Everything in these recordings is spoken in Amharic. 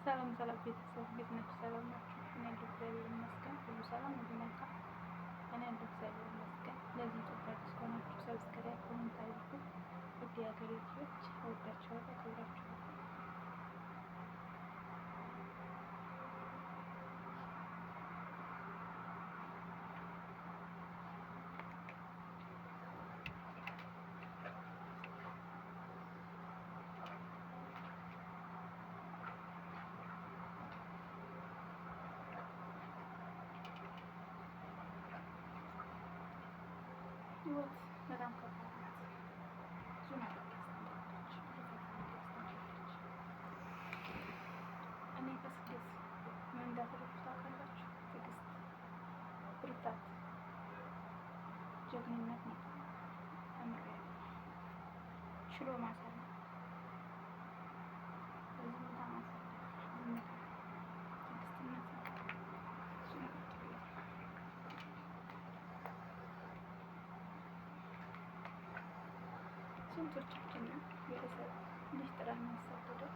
ሰላም ሰላም ቤተሰብ እንዴት ናችሁ? ሰላም ናችሁ? እኔ ያለሁ እግዚአብሔር ይመስገን ሁሉ ሰላም ሁሉ መልካም። እኔ ያለሁ እግዚአብሔር ይመስገን። ለዚህ ኢትዮጵያ አዲስ ከሆናችሁ ሰብስክራይብ፣ ኮሜንት አድርጉ። ውድ የሀገሬ ልጆች እወዳችኋለሁ፣ አከብራችኋለሁ። ህይወት በጣም ከባድ ናት። ብዙ ነገር ታስተምራለች፣ ብዙ ፈተና ታስተምራለች። እኔ በስደት ምን እንዳደረኩ ታውቃላችሁ? ትዕግስት፣ ብርታት፣ ጀግንነት ነው ተምሬያለሁ። ችሎ ማሳለፍ፣ በዝምታ ማሳለፍ፣ ዝምታ፣ ትዕግስትና ፍቅር ብዙ ነገር ተምሬያለሁ። ስንቶቻችን ቤተሰብ ልጅ ጥለን የሚያሳድደው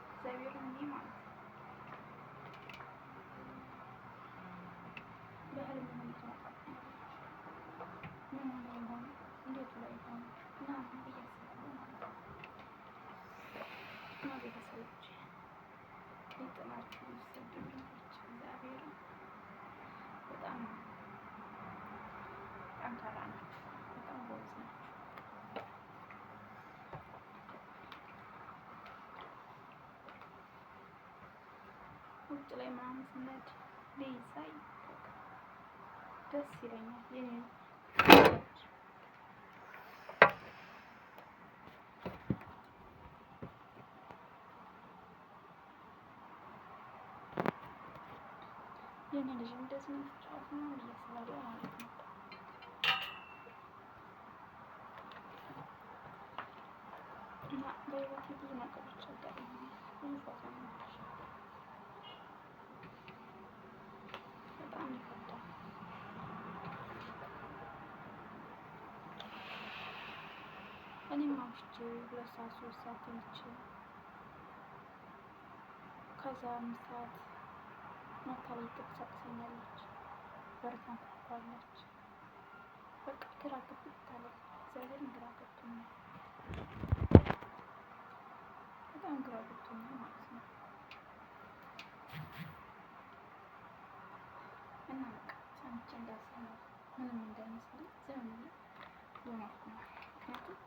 እግዚአብሔርን እንጂ ማለት ነው። በህልም ምን ትመጣብኛለች? ምን ሆነ ይሆን? እንዴት ላይ ይሆን? ምናምን ብዬ አስባለሁ ማለት ነው። እና ቤተሰቦች ሊጥላችሁ የሚሰዱ ልጆች እግዚአብሔርን በጣም ጠንካራ ናቸው፣ በጣም ጎበዝ ናቸው። ውጭ ላይ ምናምን ስነድ ሳይ ደስ ይለኛል። የኔ ልጅ እንደዚህ ነው የምትጫወት ነው ብዬ አስባለሁ ማለት ነው። እና በህይወቴ ብዙ ነገሮች አጋጥመውኛል፣ ብዙ ፈተናዎች በጣም ይከብዳል። እኔም አምሽቼ 2 ሰዓት 3 ሰዓት ተኝቼ ከዛ 5 ሰዓት ማታ ላይ ትቀሰቅሰኛለች፣ በር ታንኳኳለች። በቃ ግራ ገብቶኛል አለ እግዚአብሔርን ግራ ገብቶኛል፣ በጣም ግራ ገብቶኛል ማለት ነው። እና በቃ ሰምቼ እንዳልሰማ ምንም እንዳይመስለኝ ዝም ብዬ እየኖርኩ ነው። ምክንያቱም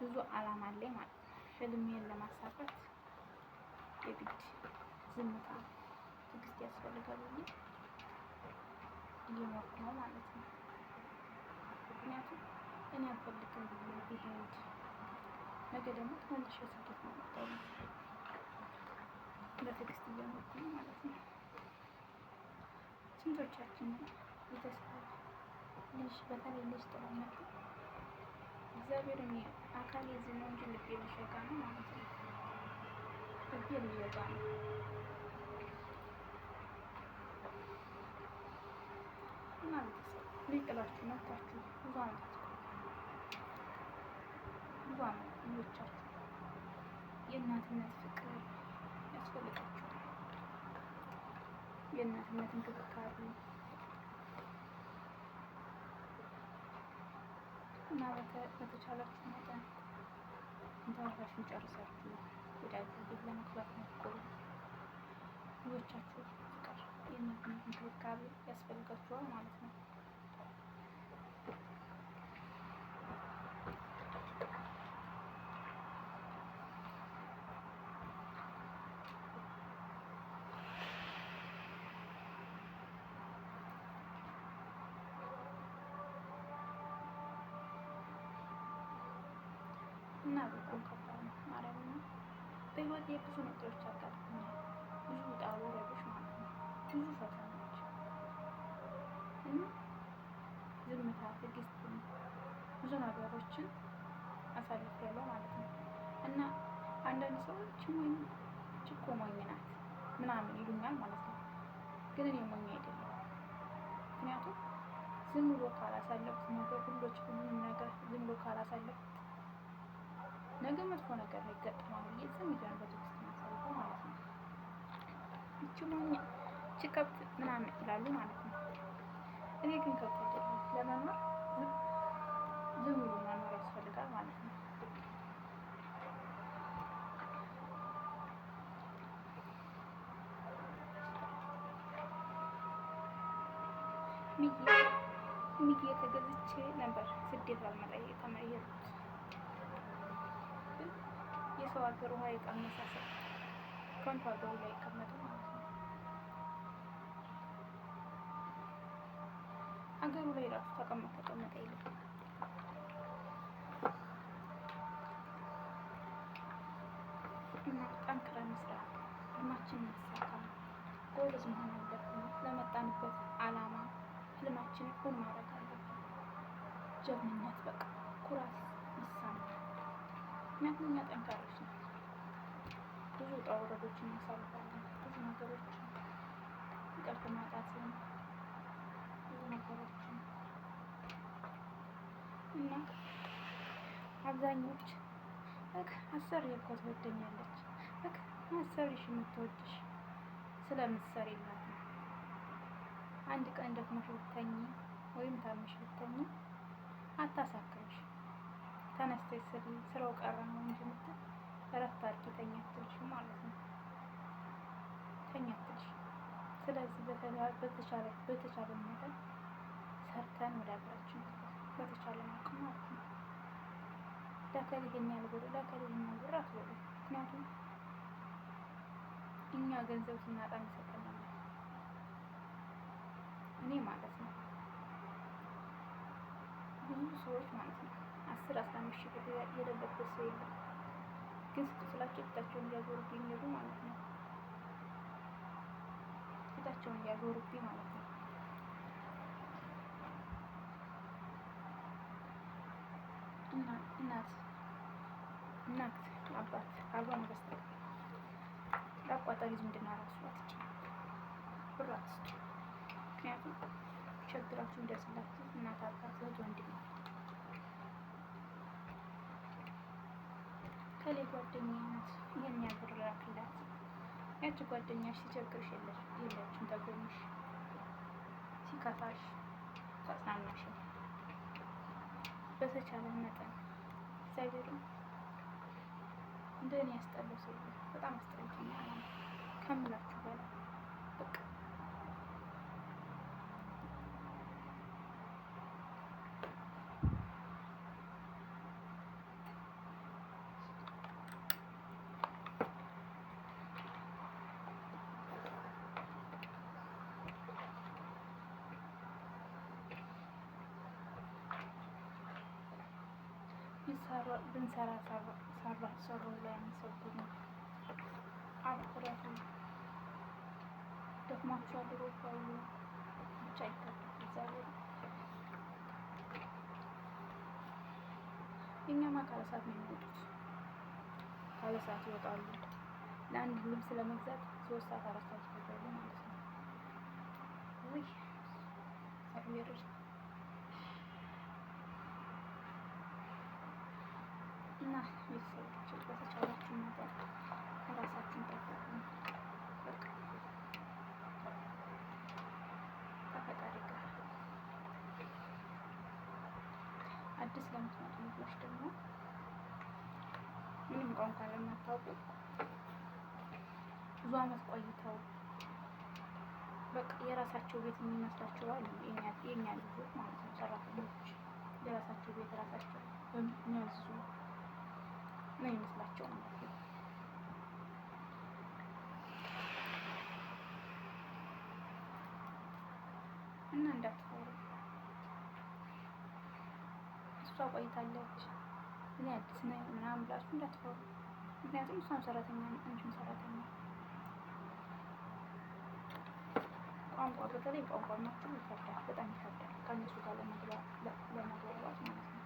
ብዙ አላማ አለኝ ማለት ነው። ህልሜን ለማሳካት የግድ ዝምታ፣ ትዕግስት ያስፈልጋል ብዬ እየኖርኩ ነው ማለት ነው። ምክንያቱም እኔ አልፈልግም ብዬ ብሄድ ነገ ደግሞ ተመልሼ ስደት ነው የምጠው። በትዕግስት እየኖርኩ ነው ማለት ነው። ስንቶቻችን ቤተሰብ ልጅ በተለይ ልጅ ጥለው መጡ። እግዚአብሔር እኔ አካሌ እዚህ ነው እንጂ ልቤ ሊሸጋ ነው ማለት ነው። ልቤ ሊሸጋ ነው። እና ቤተሰብ ልጅ ጥላችሁ መጥታችሁ ብዙ አመት ልጆቻችሁ የእናትነት ፍቅር ያስፈልጋችኋል። የእናትነት እንክብካቤ እና በተቻላችሁ መጠን ትምህርታችሁን ጨርሳችሁ ወደ አገር ቤት ለመግባት ሞክሩ። ልጆቻችሁ ፍቅር፣ የእናትነት እንክብካቤ ያስፈልጋችኋል ማለት ነው። እና በጣም ከባድ ነው ማለት ነው። በህይወቴ ብዙ ነገሮች አጋጥሞኛል፣ ብዙ ውጣ ውረዶች ማለት ነው፣ ብዙ ፈተናዎች እና ዝምታ፣ ትዕግስት፣ ብዙ ነገሮችን አሳልፌያለሁ ማለት ነው። እና አንዳንድ ሰዎች ሞኝ እኮ ሞኝ ናት ምናምን ይሉኛል ማለት ነው። ግን እኔ ሞኝ አይደለሁም። ምክንያቱም ዝም ብሎ ካላሳለፍኩት ነገር ሁሉም ነገር ዝም ብሎ ካላሳለፍኩት ነገ መጥፎ ነገር ይገጥማል ብዬ ዝም ብዬ በትዕግስት ማሳልፈው ማለት ነው። ችሞኛ ከብት ምናምን ይላሉ ማለት ነው። እኔ ግን ከብት አይደለም ለመኖር ዝም ብሎ መኖር ያስፈልጋል ማለት ነው። ሚዬ ተገዝቼ ነበር ስደት አልመጣ የተመየሩት የሰው ሀገር ውሃ የቀመሰ ሰው ከንቱ ሀገሩ ላይ ይቀመጡ ማለት ነው። ሀገሩ ላይ ራሱ ተቀመጠ የለም። እና ጠንክረን እንስራ፣ ህልማችንን እናሳካ። ጎበዝ መሆን አለብን። ለመጣንበት አላማ ህልማችንን እውን ማድረግ አለብን። ጀግንነት በቃ ኩራት ይሰማል። ምክንያቱም እኛ ጠንካሮች ነው። ብዙ ውጣ ውረዶችን እናሳልፋለን። ብዙ ነገሮችን እንቅልፍ ማጣትን፣ ብዙ ነገሮችን እና አብዛኞች አሰሪ እኮ ትወደኛለች አሰሪሽ የምትወድሽ ስለምትሰሪላት ነው። አንድ ቀን ደክሞሽ ብትተኚ ወይም ታመሽ ብትተኚ አታሳክምሽ። ተነስተሽ ስሪ ስራው ቀረ ነው እንጂ የምትል እረፍት አድርጊ ተኛ አትልሽም ማለት ነው። ተኛ አትልሽም። ስለዚህ በተቻለ መጠን ሰርተን ወደ ሀገራችን በተቻለ አቅም ማለት ነው። ለከሌ ይሄን ያህል ብር ለከሌ ይሄን ያህል ብር አትበሉ። ምክንያቱም እኛ ገንዘብ ስናጣ እንሰጠናል። እኔ ማለት ነው ብዙ ሰዎች ማለት ነው 10-15 ሺህ ብር የሌለበት ሰው የለም። ግን ስላቸው ፊታቸውን እያዞሩብኝ ሄዱ ማለት ነው። ፊታቸውን እያዞሩብኝ ማለት ነው። እናት አባት ካልሆነ በስተቀር ለአቋጣሪ ዝምድና ራሱ አትችልም። ብር አትስጡ። ምክንያቱም ችግራችሁ እንደስላችሁ እናት አባት እህት ወንድም ነው። ከሌ ጓደኛዬ ናት ይሄን ያህል ብር ላክላት። ያቺ ጓደኛሽ ሲቸግርሽ የለችም ተጎንሽ፣ ሲከፋሽ ታጽናናሽ። በተቻለ መጠን እግዚአብሔርም እንደኔ ያስጠላው ሰው በጣም አስጠልቶኛል ከምላችሁ በላይ በቃ ብንሰራ ሰሩ ላይ አንሰብም። አብረቱ ደክሟቸዋል ድሮ ባሉ ብቻ ይከብዳል። እግዚአብሔር እኛማ ካለ ሰዓት ነው የሚወጡት። ካለ ሰዓት ይወጣሉ። ለአንድ ልብስ ለመግዛት 3 ሰዓት 4 ሰዓት ይፈጃሉ ማለት ነው። ውይ እግዚአብሔር እና ቤተሰቦች በተቻላችሁ መጠን ራሳችሁን ጠብቁ። በቃ ከፈጣሪ ጋር አዲስ ለምትመጡ ልጆች ደግሞ ምንም ቋንቋ ለማታውቁ ብዙ አመት ቆይተው በቃ የራሳቸው ቤት የሚመስላቸው አሉ። የኛ ልጆች ማለት ነው። ሰራተኞች የራሳቸው ቤት ራሳቸው የሚያዙ ነው ይመስላቸው ማለት ነው። እና እንዳትፈሩ። እሷ ቆይታለች እኔ አዲስ ነኝ ምናምን ብላችሁ እንዳትፈሩ። ምክንያቱም እሷም ሰራተኛ ነው፣ አንቺም ሰራተኛ። ቋንቋ በተለይ ቋንቋ ማችሁ ይከብዳል፣ በጣም ይከብዳል ከእነሱ ጋር ለመግባባት ማለት ነው።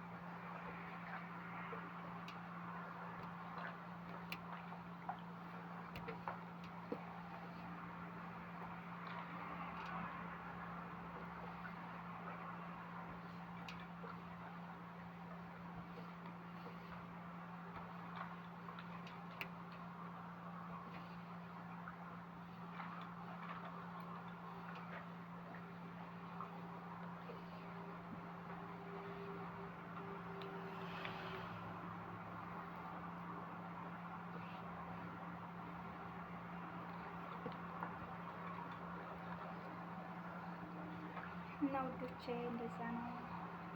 እና ውዶቼ እንደዛ ነው።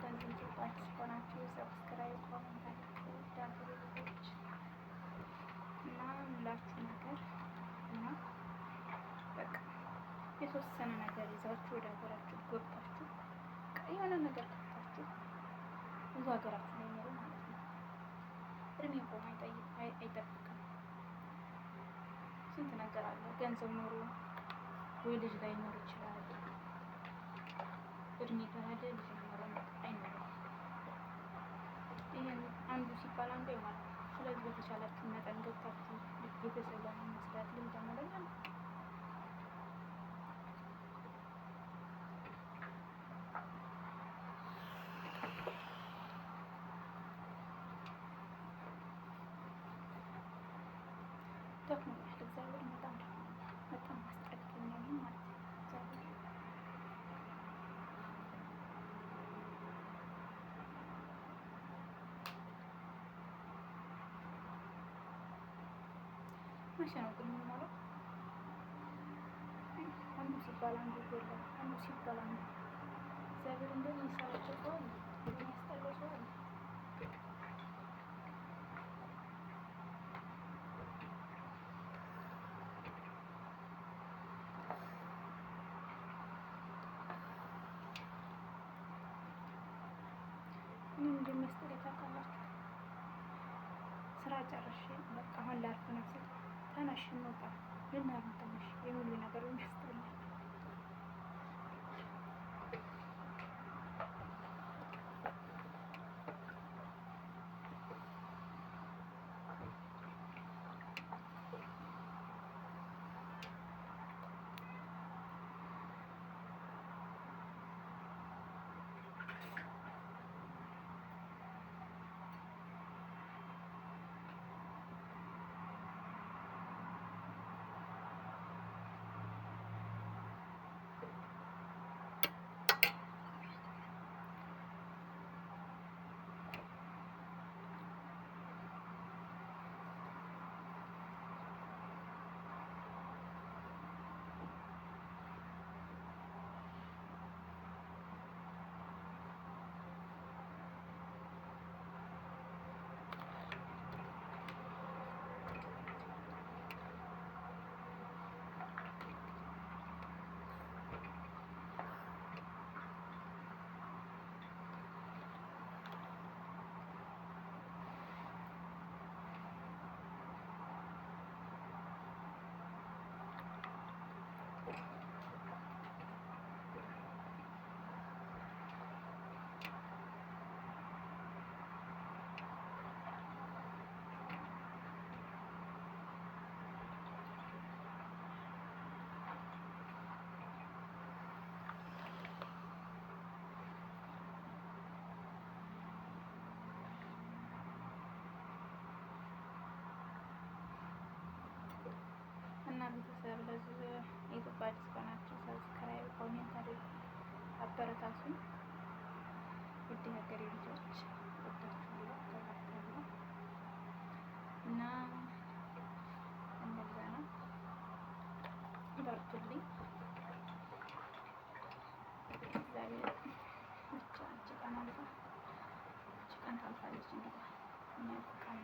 ለዚህ አዲስ ሆናችሁ ሰብስክራይብ፣ ኮሜንት አድርጉ ዳግሬ ልጆች እና ምላችሁ ነገር እና በቃ የተወሰነ ነገር ይዛችሁ ወደ ሀገራችሁ ገብታችሁ የሆነ ነገር ከፍታችሁ ብዙ ሀገራችሁ ላይ ኖሩ ማለት ነው። እድሜ ቆሞ አይጠብቅም። ስንት ነገር አለ። ገንዘብ ኖሮ ወይ ልጅ ላይ ኖር ይችላል። እድሜ ከሄደ ልጅ ኖረ አይኖርም። ይሄን አንዱ ሲባል አንዱ ማለት ነው። ስለዚህ በተቻላችሁ መጠን ገብታችሁ ቤተሰብ ለመመስረት ልጅ ለመለመን ደክሞኛል። እግዚአብሔር በጣም አስጠልቶኛል ማለት ነው። እግዚአብሔር መቼ ነው ግን የምኖረው? አንዱ ሲባል አንዱ ይጎላል፣ አንዱ ሲባል አንዱ እግዚአብሔር እንደሚሰራቸው ሰው አለ፣ የሚያስጠላው ሰው አለ። ምን እንደሚያስጠላኝ ታውቃላችሁ? ስራ ጨርሼ በቃ አሁን ላርፍ ነው ስል ተነሽ እንውጣ ልናርም ተነሽ የሚሉ ነገር የሚያስጠላኝ እና ቤተሰብ ለዚህ የኢትዮጵያ አዲስ ከሆናችሁ ሰብስክራይብ፣ ኮሜንት አድርጉ፣ አበረታቱን። ውድ ሀገሬ ልጆች ወዳችኋለሁ፣ አከብራችኋለሁ እና እንደዛ ነው። በርቱልኝ። እግዚአብሔር ብቻ አንቺ ቀን አልፋ አንቺ ቀን ታልፋለች እንግዲህ እኛ ቀን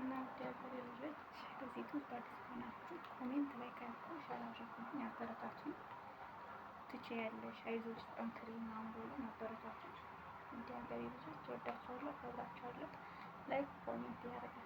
እና ውድ ሀገሬ ልጆች ለዚህ ዩቱብ አዲስ ከሆናችሁ ኮሜንት ላይ ካያችሁ ሸር አድርጉልኝ፣ አበረታቱኝ። ትችያለሽ፣ አይዞሽ፣ ጠንክሪ ምናምን ብሎ ማበረታቱኝ። ውድ ሀገሬ ልጆች እወዳችኋለሁ፣ አከብራችኋለሁ። ላይክ ኮሜንት ያደርጋል